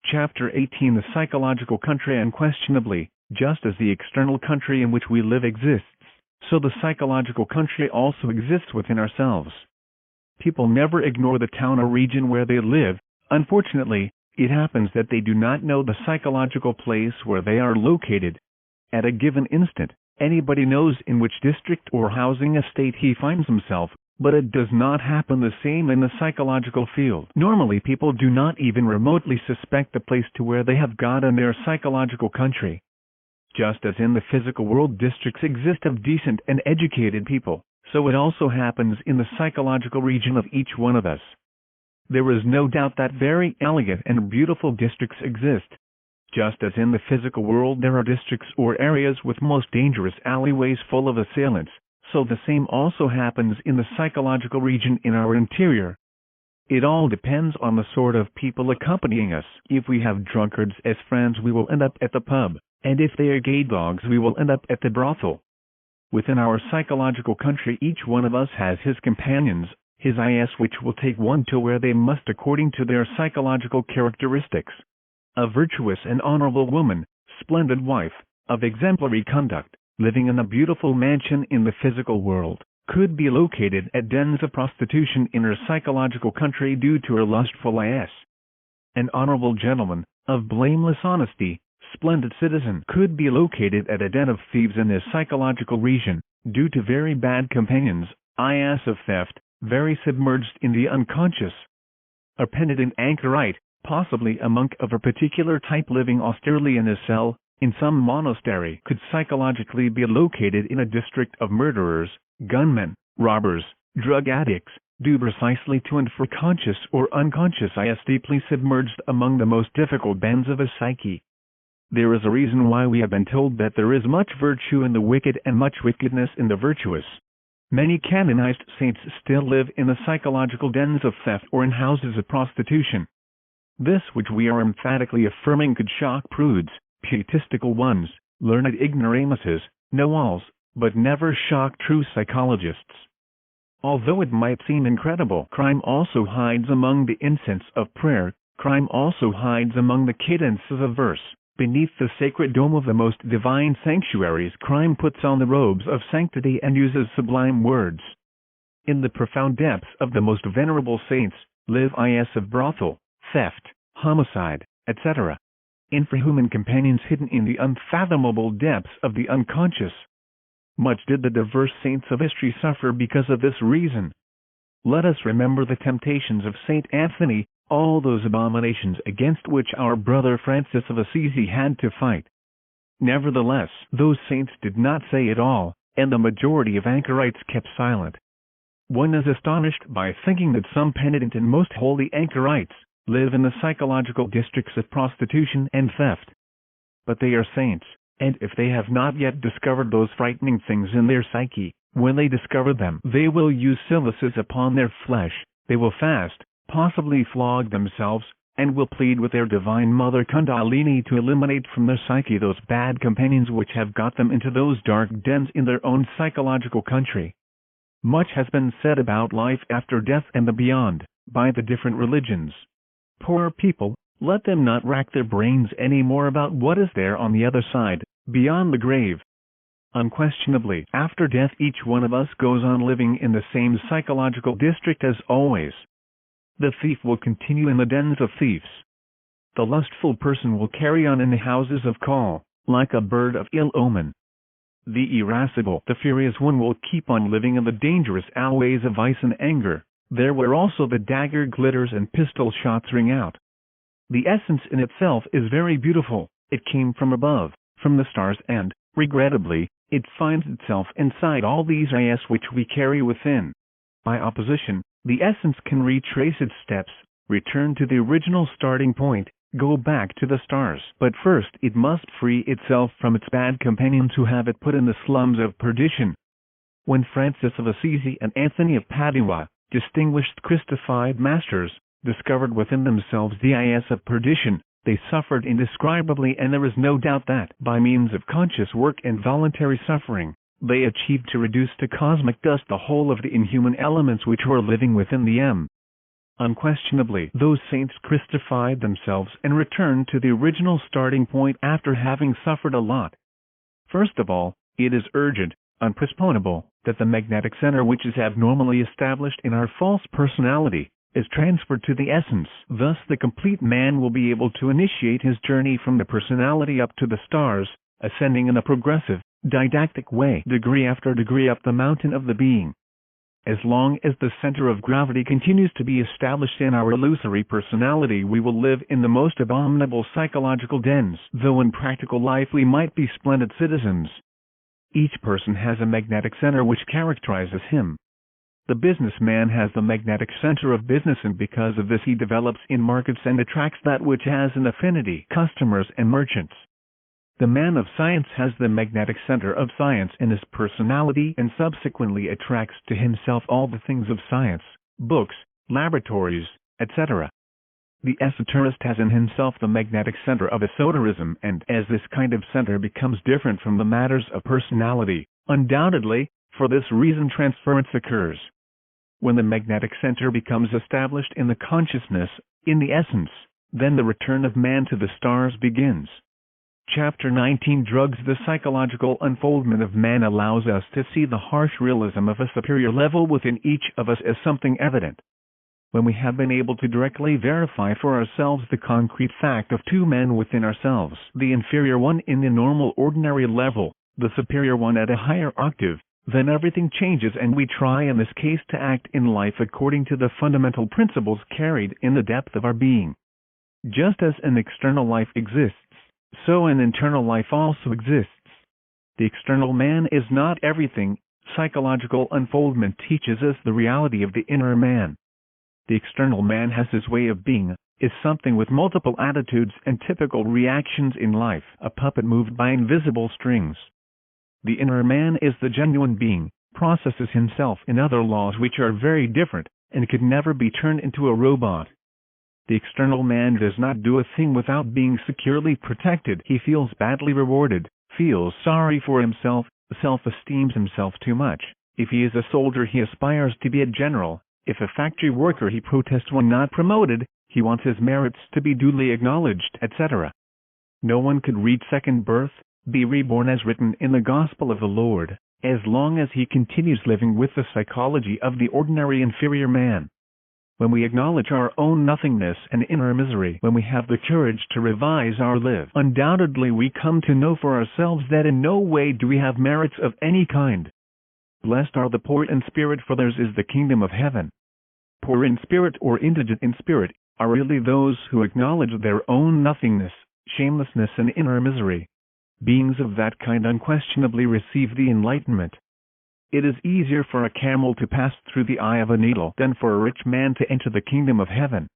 Chapter 18 The Psychological Country. Unquestionably, just as the external country in which we live exists, so the psychological country also exists within ourselves. People never ignore the town or region where they live. Unfortunately, it happens that they do not know the psychological place where they are located. At a given instant, anybody knows in which district or housing estate he finds himself, but it does not happen the same in the psychological field. Normally people do not even remotely suspect the place to where they have got in their psychological country. Just as in the physical world districts exist of decent and educated people, so it also happens in the psychological region of each one of us. There is no doubt that very elegant and beautiful districts exist. Just as in the physical world there are districts or areas with most dangerous alleyways full of assailants, so the same also happens in the psychological region in our interior. It all depends on the sort of people accompanying us. If we have drunkards as friends, we will end up at the pub, and if they are gay dogs, we will end up at the brothel. Within our psychological country, each one of us has his companions, his is, which will take one to where they must according to their psychological characteristics. A virtuous and honorable woman, splendid wife, of exemplary conduct, living in a beautiful mansion in the physical world, could be located at dens of prostitution in her psychological country due to her lustful is. An honorable gentleman, of blameless honesty, splendid citizen, could be located at a den of thieves in his psychological region, due to very bad companions, is of theft, very submerged in the unconscious. A penitent anchorite, possibly a monk of a particular type living austerely in his cell, in some monastery, could psychologically be located in a district of murderers, gunmen, robbers, drug addicts, due precisely to and for conscious or unconscious is deeply submerged among the most difficult bends of his psyche. There is a reason why we have been told that there is much virtue in the wicked and much wickedness in the virtuous. Many canonized saints still live in the psychological dens of theft or in houses of prostitution. This which we are emphatically affirming could shock prudes, pietistical ones, learned ignoramuses, know-alls, but never shock true psychologists. Although it might seem incredible, crime also hides among the incense of prayer, crime also hides among the cadences of verse. Beneath the sacred dome of the most divine sanctuaries, crime puts on the robes of sanctity and uses sublime words. In the profound depths of the most venerable saints, live is of brothel, theft, homicide, etc. Infrahuman companions hidden in the unfathomable depths of the unconscious. Much did the diverse saints of history suffer because of this reason. Let us remember the temptations of Saint Anthony, all those abominations against which our brother Francis of Assisi had to fight. Nevertheless, those saints did not say it all, and the majority of anchorites kept silent. One is astonished by thinking that some penitent and most holy anchorites live in the psychological districts of prostitution and theft. But they are saints, and if they have not yet discovered those frightening things in their psyche, when they discover them, they will use silices upon their flesh, they will fast, possibly flog themselves, and will plead with their Divine Mother Kundalini to eliminate from their psyche those bad companions which have got them into those dark dens in their own psychological country. Much has been said about life after death and the beyond, by the different religions. Poor people, let them not rack their brains any more about what is there on the other side, beyond the grave. Unquestionably, after death each one of us goes on living in the same psychological district as always. The thief will continue in the dens of thieves. The lustful person will carry on in the houses of call, like a bird of ill omen. The irascible, the furious one will keep on living in the dangerous alleyways of vice and anger, there where also the dagger glitters and pistol shots ring out. The essence in itself is very beautiful, it came from above, from the stars, and, regrettably, it finds itself inside all these is which we carry within. By opposition, the essence can retrace its steps, return to the original starting point, go back to the stars. But first it must free itself from its bad companions who have it put in the slums of perdition. When Francis of Assisi and Anthony of Padua, distinguished Christified masters, discovered within themselves the is of perdition, they suffered indescribably, and there is no doubt that, by means of conscious work and voluntary suffering, they achieved to reduce to cosmic dust the whole of the inhuman elements which were living within them. Unquestionably, those saints Christified themselves and returned to the original starting point after having suffered a lot. First of all, it is urgent, unpostponable, that the magnetic center which is abnormally established in our false personality is transferred to the essence. Thus the complete man will be able to initiate his journey from the personality up to the stars, ascending in a progressive, didactic way, degree after degree up the mountain of the being. As long as the center of gravity continues to be established in our illusory personality, we will live in the most abominable psychological dens, though in practical life we might be splendid citizens. Each person has a magnetic center which characterizes him. The businessman has the magnetic center of business, and because of this he develops in markets and attracts that which has an affinity, customers and merchants. The man of science has the magnetic center of science in his personality and subsequently attracts to himself all the things of science, books, laboratories, etc. The esoterist has in himself the magnetic center of esoterism, and as this kind of center becomes different from the matters of personality, undoubtedly, for this reason transference occurs. When the magnetic center becomes established in the consciousness, in the essence, then the return of man to the stars begins. Chapter 19 Drugs. The psychological unfoldment of man allows us to see the harsh realism of a superior level within each of us as something evident. When we have been able to directly verify for ourselves the concrete fact of two men within ourselves, the inferior one in the normal ordinary level, the superior one at a higher octave, then everything changes and we try in this case to act in life according to the fundamental principles carried in the depth of our being. Just as an external life exists, so an internal life also exists. The external man is not everything. Psychological unfoldment teaches us the reality of the inner man. The external man has his way of being, is something with multiple attitudes and typical reactions in life, a puppet moved by invisible strings. The inner man is the genuine being, processes himself in other laws which are very different, and could never be turned into a robot. The external man does not do a thing without being securely protected. He feels badly rewarded, feels sorry for himself, self-esteems himself too much. If he is a soldier, he aspires to be a general. If a factory worker, he protests when not promoted, he wants his merits to be duly acknowledged, etc. No one could reach second birth, be reborn as written in the Gospel of the Lord, as long as he continues living with the psychology of the ordinary inferior man. When we acknowledge our own nothingness and inner misery, when we have the courage to revise our life, undoubtedly we come to know for ourselves that in no way do we have merits of any kind. Blessed are the poor in spirit, for theirs is the kingdom of heaven. Poor in spirit or indigent in spirit are really those who acknowledge their own nothingness, shamelessness and inner misery. Beings of that kind unquestionably receive the enlightenment. It is easier for a camel to pass through the eye of a needle than for a rich man to enter the kingdom of heaven.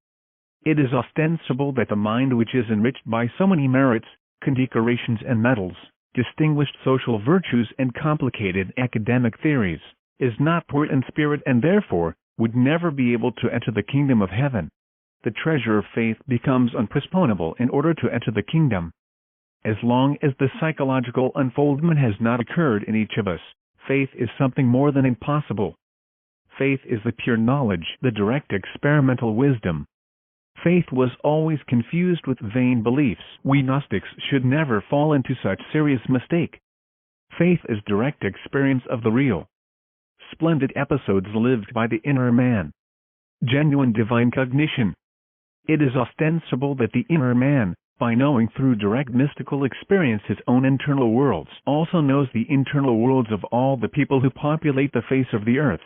It is ostensible that the mind which is enriched by so many merits, condecorations and medals, distinguished social virtues and complicated academic theories, is not poor in spirit and therefore would never be able to enter the kingdom of heaven. The treasure of faith becomes unpostponable in order to enter the kingdom. As long as the psychological unfoldment has not occurred in each of us, faith is something more than impossible. Faith is the pure knowledge, the direct experimental wisdom. Faith was always confused with vain beliefs. We Gnostics should never fall into such serious mistake. Faith is direct experience of the real. Splendid episodes lived by the inner man. Genuine divine cognition. It is ostensible that the inner man, by knowing through direct mystical experience his own internal worlds, also knows the internal worlds of all the people who populate the face of the earth.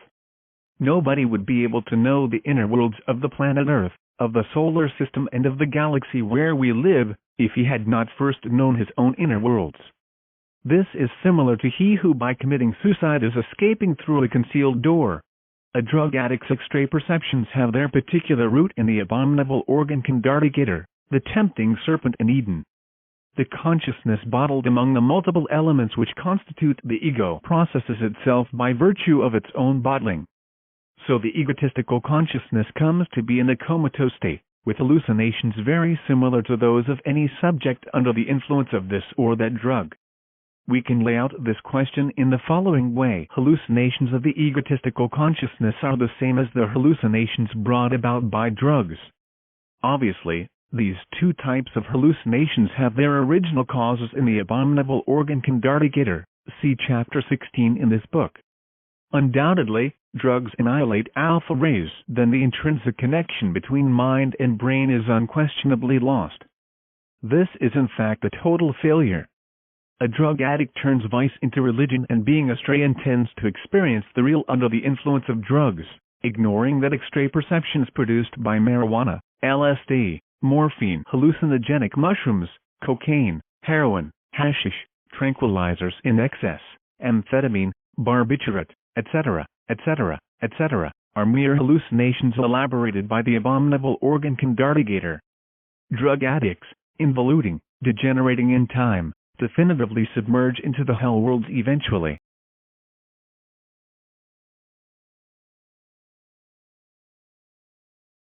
Nobody would be able to know the inner worlds of the planet Earth, of the solar system and of the galaxy where we live, if he had not first known his own inner worlds. This is similar to he who by committing suicide is escaping through a concealed door. A drug addict's extray perceptions have their particular root in the abominable organ condarticator, the tempting serpent in Eden. The consciousness bottled among the multiple elements which constitute the ego processes itself by virtue of its own bottling. So the egotistical consciousness comes to be in a comatose state, with hallucinations very similar to those of any subject under the influence of this or that drug. We can lay out this question in the following way. Hallucinations of the egotistical consciousness are the same as the hallucinations brought about by drugs. Obviously, these two types of hallucinations have their original causes in the abominable organ conjugator. See Chapter 16 in this book. Undoubtedly, drugs annihilate alpha rays. Then the intrinsic connection between mind and brain is unquestionably lost. This is in fact a total failure. A drug addict turns vice into religion and being astray intends to experience the real under the influence of drugs, ignoring that astray perceptions produced by marijuana, LSD, morphine, hallucinogenic mushrooms, cocaine, heroin, hashish, tranquilizers in excess, amphetamine, barbiturate, etc., etc., etc., are mere hallucinations elaborated by the abominable organ conjugator. Drug addicts, involuting, degenerating in time, definitively submerge into the hell worlds eventually.